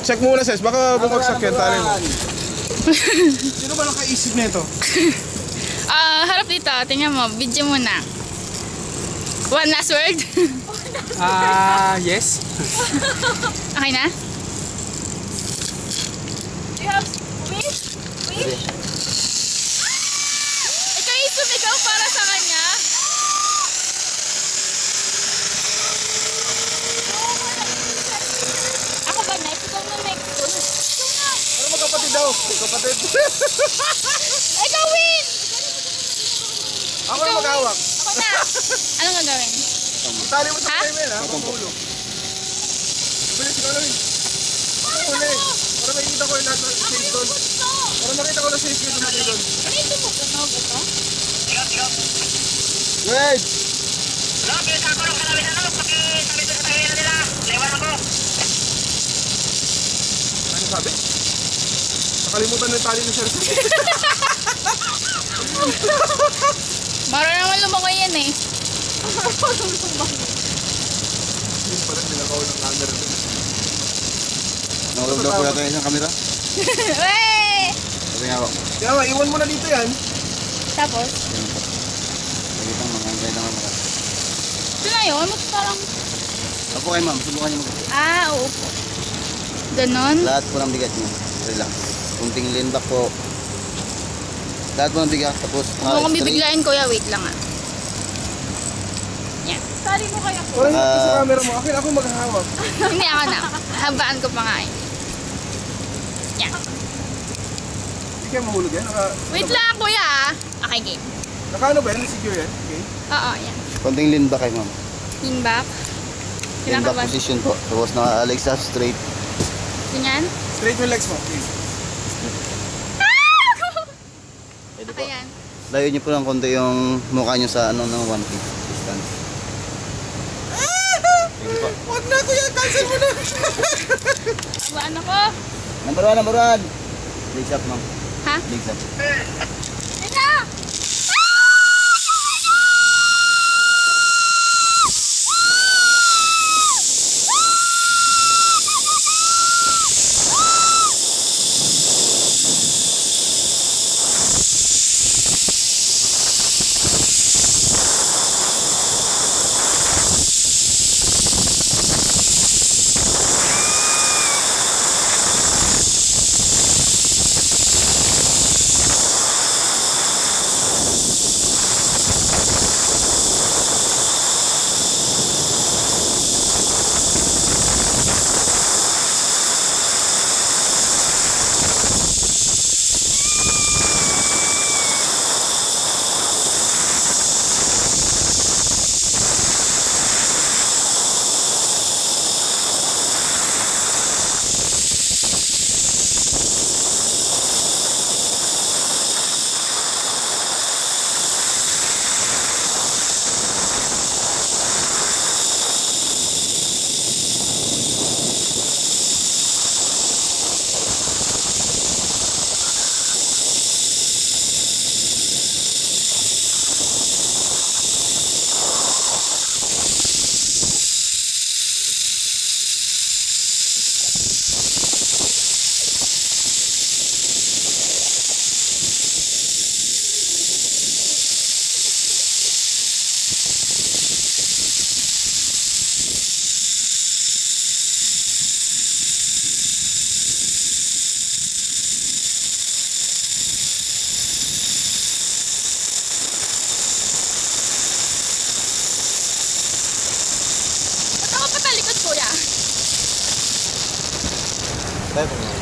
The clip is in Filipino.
Check mo muna, Ses. Baka bumagsak yan. Tali mo. Sino ba nakaisip nito? Harap dito. Tingnan mo. Video muna. One last word? Yes. Okay na? Do you have wish? Wish? Ikaw yung sumigaw para sa kanya. Ako ba next? Ikaw na next. Ano magkapatid daw? Magkapatid. Ikaw win! Ako na maghawak. Ako na. Anong gagawin? Tali mo sa Ha? frame yan, ha? Pangulong. Bilis ko lang. Huli. Para makikita ko yung lahat ng safe doon. Para makita ko na safe yung dumating doon. Dito mo tunog ito? Good! Ano sabi? Nakalimutan na yung tali ng Sir. Mara naman lumangoy yan eh. Yun pa rin, nilakaw ng camera doon. Nahulog daw po natin isang kamera. Wey! Sabi nga po. Kaya nga, iwan mo na dito yan. Tapos? Lagi pang mga antay naman mga. Ito na yun? Parang... Opo kayo ma'am, subukan niyo mag. Oo po. Ganon? Lahat po ng bigat niyo. Relax. Kunting lean back po. Lahat po ng bigat. Tapos Huwag kong bibiglayin kuya. Wait lang ah. Yan. Tali mo kaya po. Parang yung sa camera mo, akin ako maghahawak. Hindi ako na. Habaan ko pa nga eh. Yan. Hindi kaya mahulog yan. Wait lang kuya ah. Okay, game. Nakaano ba yan? Secure yan? Okay. Oo, yan. konting lean back kayo ma'am. Lean back. Lean back Kinakabahan. position po. Tapos naka-legs up straight. Ganyan. Straight yung legs mo, please. Pwede po. Okay yan. Layo niyo po ng konti yung mukha niyo sa ano ng 1 feet distance. Pwede po. Wag na kuya, cancel mo na. Habaan ako. Number 1. Legs up ma'am. Ha? Legs up. Ito! Ba't ako patalikod kuya? Tayo po ma'am.